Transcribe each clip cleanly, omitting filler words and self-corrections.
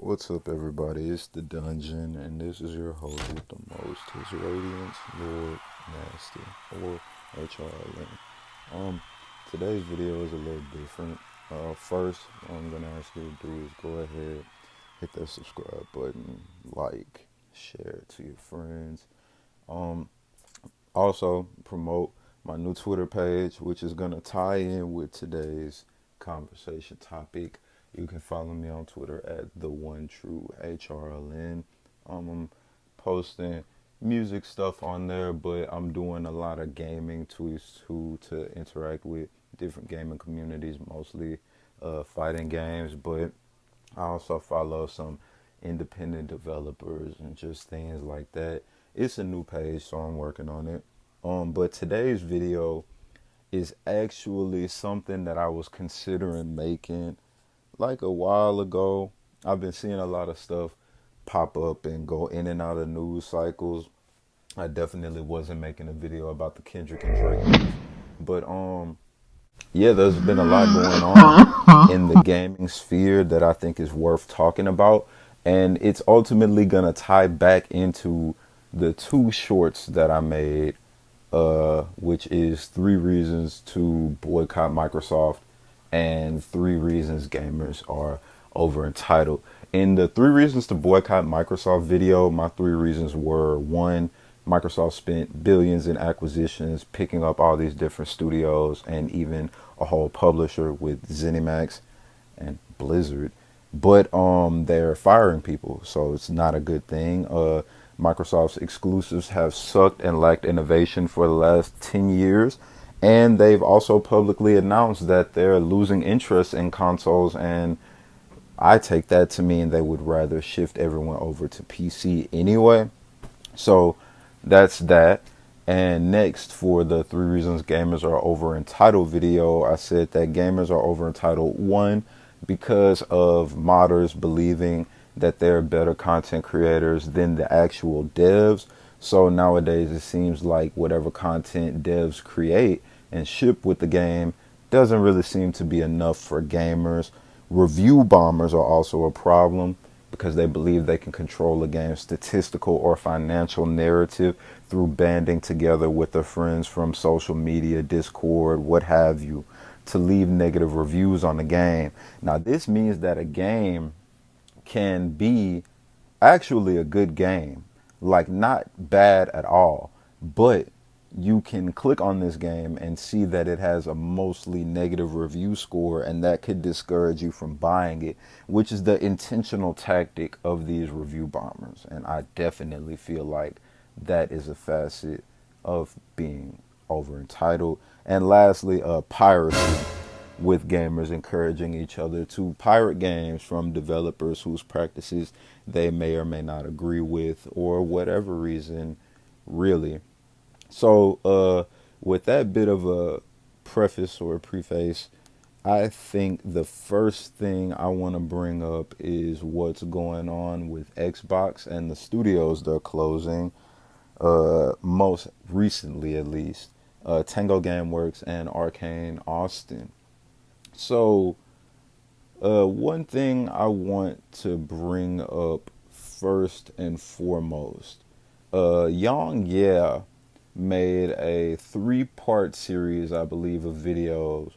What's up, everybody? It's the Dungeon, and this is your host with the most, his Radiance, Lord Nasty, or H.R.L.N. Today's video is a little different. First, what I'm gonna ask you to do is go ahead, hit that subscribe button, like, share it to your friends. Um, Also, promote my new Twitter page, which is gonna tie in with today's conversation topic. You can follow me on Twitter at the one true H.R.L.N. I'm posting music stuff on there, but I'm doing a lot of gaming tweets too to interact with different gaming communities, mostly fighting games. But I also follow some independent developers and just things like that. It's a new page, so I'm working on it. But today's video is actually something that I was considering making like a while ago. I've been seeing a lot of stuff pop up and go in and out of news cycles. I definitely wasn't making a video about the Kendrick and Drake beef, but yeah, there's been a lot going on in the gaming sphere that I think is worth talking about, and it's ultimately gonna tie back into the two shorts that I made, which is 3 reasons to boycott Microsoft and 3 reasons gamers are over entitled. In the 3 reasons to boycott Microsoft video, my 3 reasons were: one, Microsoft spent billions in acquisitions, picking up all these different studios and even a whole publisher with ZeniMax and Blizzard. But they're firing people, so it's not a good thing. Microsoft's exclusives have sucked and lacked innovation for the last 10 years. And they've also publicly announced that they're losing interest in consoles, and I take that to mean they would rather shift everyone over to PC anyway. So that's that. And next, for the 3 reasons gamers are over entitled video, I said that gamers are over entitled, one, because of modders believing that they're better content creators than the actual devs. So nowadays it seems like whatever content devs create and ship with the game doesn't really seem to be enough for gamers. Review bombers are also a problem because they believe they can control a game's statistical or financial narrative through banding together with their friends from social media, Discord, what have you, to leave negative reviews on the game. Now, this means that a game can be actually a good game, like not bad at all, but you can click on this game and see that it has a mostly negative review score, and that could discourage you from buying it, which is the intentional tactic of these review bombers. And I definitely feel like that is a facet of being over entitled. And lastly, piracy, with gamers encouraging each other to pirate games from developers whose practices they may or may not agree with, or whatever reason, really. So, with that bit of a preface or a preface, I think the first thing I want to bring up is what's going on with Xbox and the studios they're closing, most recently at least, Tango Gameworks and Arcane Austin. So, one thing I want to bring up first and foremost, Young Yeah made a 3-part series, I believe, of videos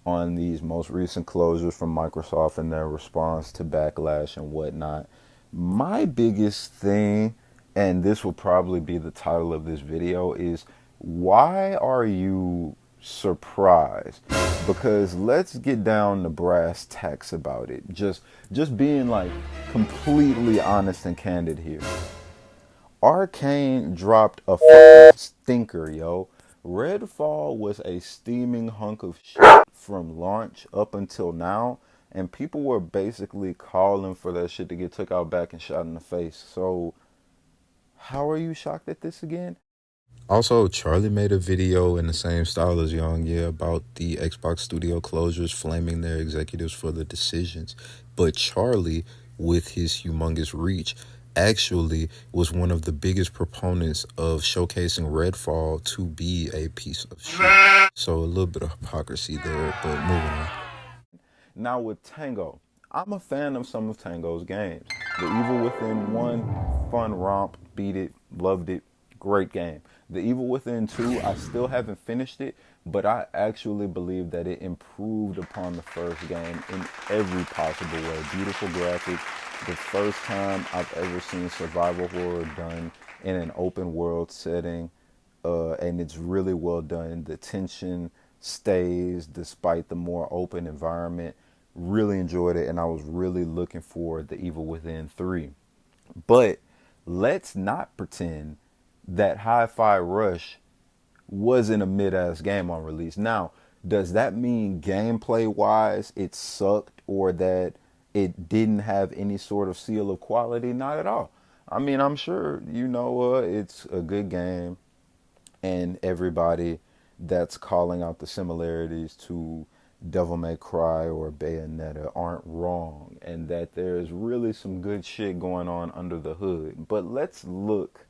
on these most recent closures from Microsoft and their response to backlash and whatnot. My biggest thing, and this will probably be the title of this video, is why are you surprised? Because let's get down to brass tacks about it. Just being like completely honest and candid here. Arcane dropped a fucking stinker, yo. Redfall was a steaming hunk of shit from launch up until now, and people were basically calling for that shit to get took out back and shot in the face. So, how are you shocked at this again? Also, Charlie made a video in the same style as Young Yeah about the Xbox studio closures, flaming their executives for the decisions. But Charlie, with his humongous reach, actually was one of the biggest proponents of showcasing Redfall to be a piece of shit. So a little bit of hypocrisy there, but moving on. Now with Tango, I'm a fan of some of Tango's games. The Evil Within 1, fun romp, beat it, loved it, great game. The Evil Within 2, I still haven't finished it, but I actually believe that it improved upon the first game in every possible way. Beautiful graphics, the first time I've ever seen survival horror done in an open world setting, and it's really well done. The tension stays despite the more open environment. Really enjoyed it, and I was really looking for The Evil Within 3. But let's not pretend that Hi-Fi Rush wasn't a mid-ass game on release. Now, does that mean gameplay-wise it sucked or that it didn't have any sort of seal of quality? Not at all. I mean, I'm sure, it's a good game, and everybody that's calling out the similarities to Devil May Cry or Bayonetta aren't wrong, and that there's really some good shit going on under the hood. But let's look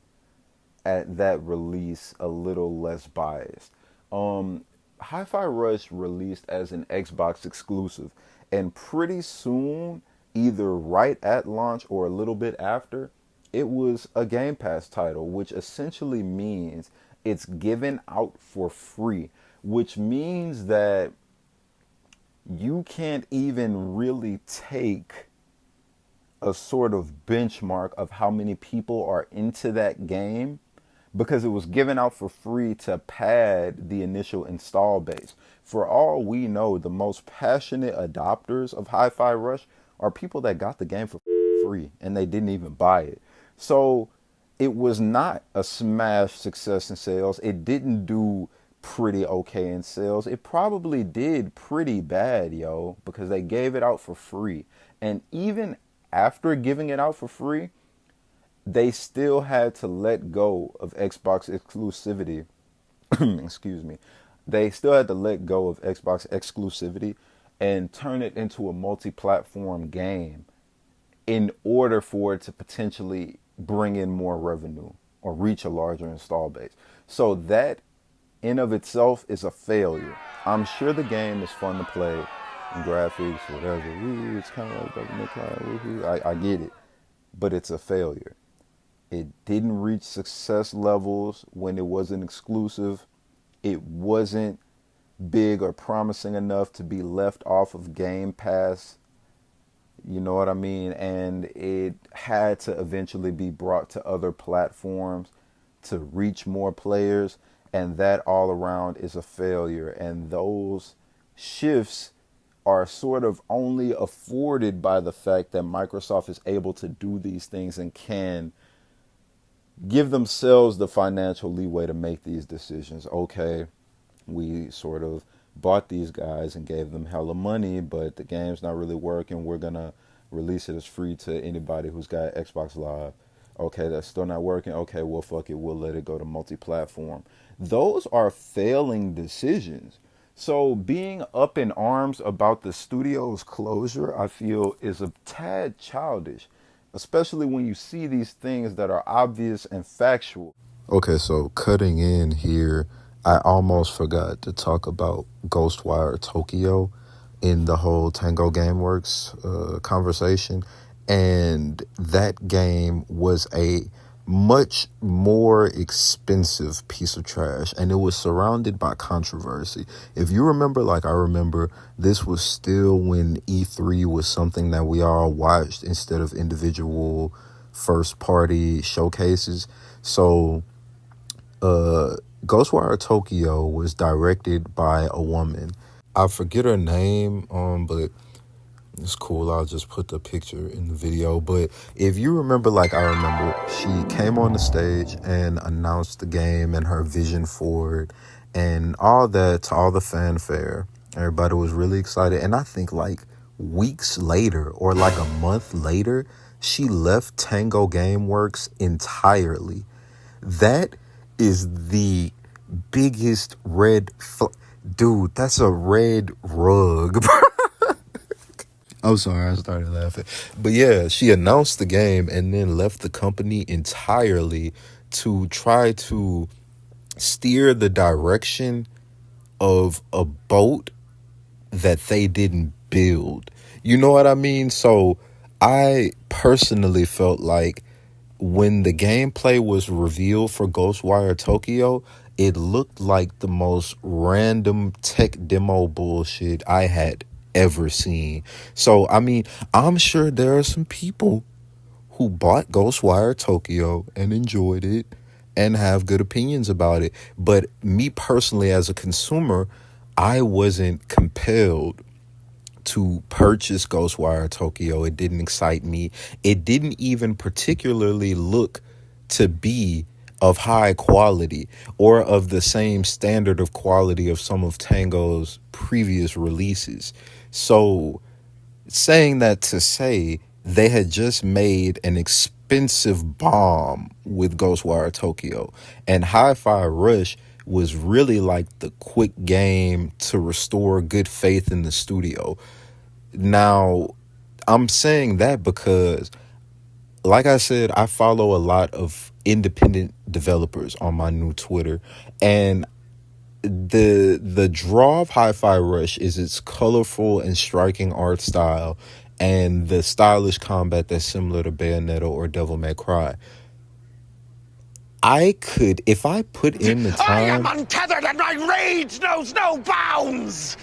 at that release a little less biased. Hi-Fi Rush released as an Xbox exclusive, and pretty soon, either right at launch or a little bit after, it was a Game Pass title, which essentially means it's given out for free, which means that you can't even really take a sort of benchmark of how many people are into that game because it was given out for free to pad the initial install base. For all we know, the most passionate adopters of Hi-Fi Rush are people that got the game for free and they didn't even buy it. So it was not a smash success in sales. It didn't do pretty okay in sales. It probably did pretty bad, yo, because they gave it out for free. And even after giving it out for free, they still had to let go of Xbox exclusivity. Excuse me. They still had to let go of Xbox exclusivity and turn it into a multi-platform game in order for it to potentially bring in more revenue or reach a larger install base. So that in of itself is a failure. I'm sure the game is fun to play and graphics, whatever. Ooh, it's kind of like Devil May Cry. I get it, but it's a failure. It didn't reach success levels when it wasn't exclusive. It wasn't big or promising enough to be left off of Game Pass. You know what I mean? And it had to eventually be brought to other platforms to reach more players. And that all around is a failure. And those shifts are sort of only afforded by the fact that Microsoft is able to do these things and can give themselves the financial leeway to make these decisions. Okay, we sort of bought these guys and gave them hella money, but the game's not really working. We're going to release it as free to anybody who's got Xbox Live. Okay, that's still not working. Okay, well, fuck it. We'll let it go to multi-platform. Those are failing decisions. So being up in arms about the studio's closure, I feel, is a tad childish, especially when you see these things that are obvious and factual. Okay, so cutting in here, I almost forgot to talk about Ghostwire Tokyo in the whole Tango Gameworks conversation. And that game was a much more expensive piece of trash, and it was surrounded by controversy. If you remember, like I remember, this was still when E3 was something that we all watched instead of individual first party showcases. So Ghostwire Tokyo was directed by a woman. I forget her name, but it's cool. I'll just put the picture in the video. But if you remember, like I remember, she came on the stage and announced the game and her vision for it and all that to all the fanfare. Everybody was really excited. And I think like weeks later or like a month later, she left Tango Gameworks entirely. That is the biggest dude, that's a red rug. I'm sorry, I started laughing. But yeah, she announced the game and then left the company entirely to try to steer the direction of a boat that they didn't build. You know what I mean? So I personally felt like when the gameplay was revealed for Ghostwire Tokyo, it looked like the most random tech demo bullshit I had ever seen. So, I mean, I'm sure there are some people who bought Ghostwire Tokyo and enjoyed it and have good opinions about it. But me personally, as a consumer, I wasn't compelled to purchase Ghostwire Tokyo. It didn't excite me. It didn't even particularly look to be of high quality or of the same standard of quality of some of Tango's previous releases. So, saying that to say, they had just made an expensive bomb with Ghostwire Tokyo, and Hi-Fi Rush was really like the quick game to restore good faith in the studio. Now, I'm saying that because, like I said, I follow a lot of independent developers on my new Twitter, and the draw of Hi-Fi Rush is its colorful and striking art style and the stylish combat that's similar to Bayonetta or Devil May Cry. I could, if I put in the I am time, untethered and my rage knows no bounds!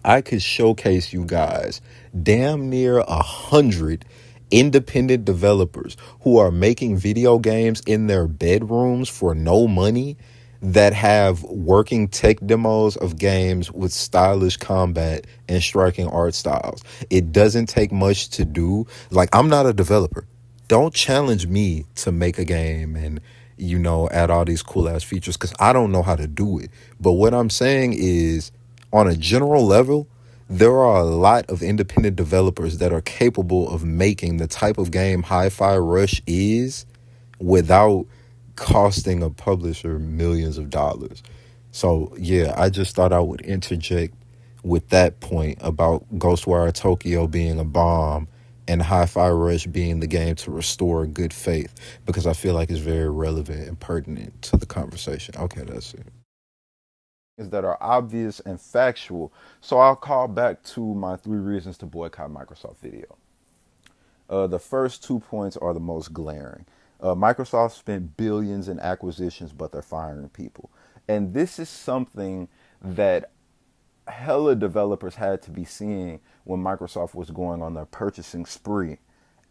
I could showcase you guys damn near 100 independent developers who are making video games in their bedrooms for no money that have working tech demos of games with stylish combat and striking art styles. It doesn't take much to do. Like, I'm not a developer. Don't challenge me to make a game and, you know, add all these cool ass features because I don't know how to do it. But what I'm saying is, on a general level, there are a lot of independent developers that are capable of making the type of game Hi-Fi Rush is without costing a publisher millions of dollars. So, yeah, I just thought I would interject with that point about Ghostwire Tokyo being a bomb and Hi-Fi Rush being the game to restore good faith, because I feel like it's very relevant and pertinent to the conversation. Okay, that's it. That are obvious and factual. So I'll call back to my 3 reasons to boycott Microsoft video. The first 2 points are the most glaring. Microsoft spent billions in acquisitions, but they're firing people. And this is something that hella developers had to be seeing when Microsoft was going on their purchasing spree.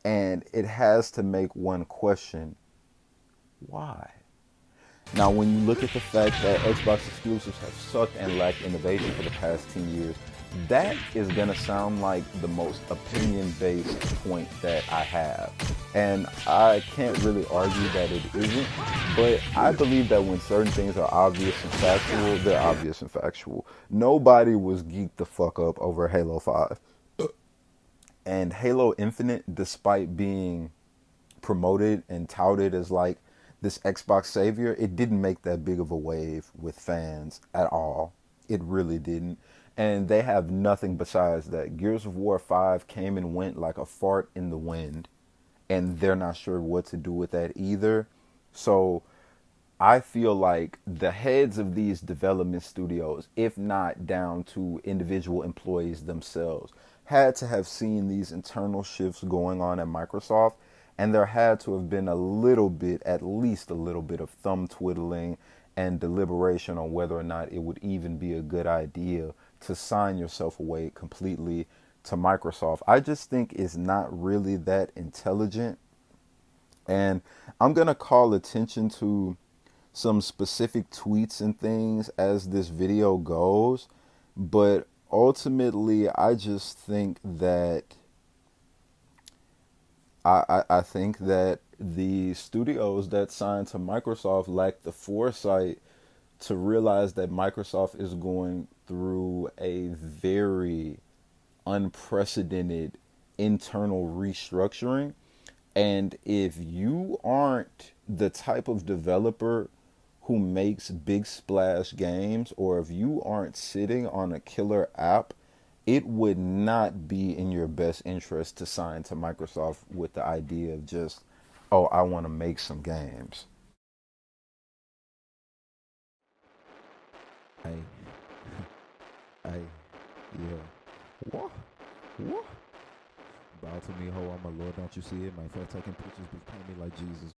And it has to make one question, why? Now, when you look at the fact that Xbox exclusives have sucked and lacked innovation for the past 10 years, that is going to sound like the most opinion-based point that I have. And I can't really argue that it isn't, but I believe that when certain things are obvious and factual, they're obvious and factual. Nobody was geeked the fuck up over Halo 5. And Halo Infinite, despite being promoted and touted as like this Xbox savior, it didn't make that big of a wave with fans at all. It really didn't. And they have nothing besides that. Gears of War 5 came and went like a fart in the wind, and they're not sure what to do with that either. So I feel like the heads of these development studios, if not down to individual employees themselves, had to have seen these internal shifts going on at Microsoft, and there had to have been a little bit, at least a little bit of thumb twiddling and deliberation on whether or not it would even be a good idea to sign yourself away completely to Microsoft. I just think it's not really that intelligent. And I'm going to call attention to some specific tweets and things as this video goes, but ultimately I just think that I think that the studios that signed to Microsoft lack the foresight to realize that Microsoft is going through a very unprecedented internal restructuring. And if you aren't the type of developer who makes big splash games, or if you aren't sitting on a killer app, it would not be in your best interest to sign to Microsoft with the idea of just, oh, I want to make some games. I, I, yeah. What? Woo! Bow to me, ho, I'm a lord, don't you see it? My fat taking pictures, bitch, paint me like Jesus.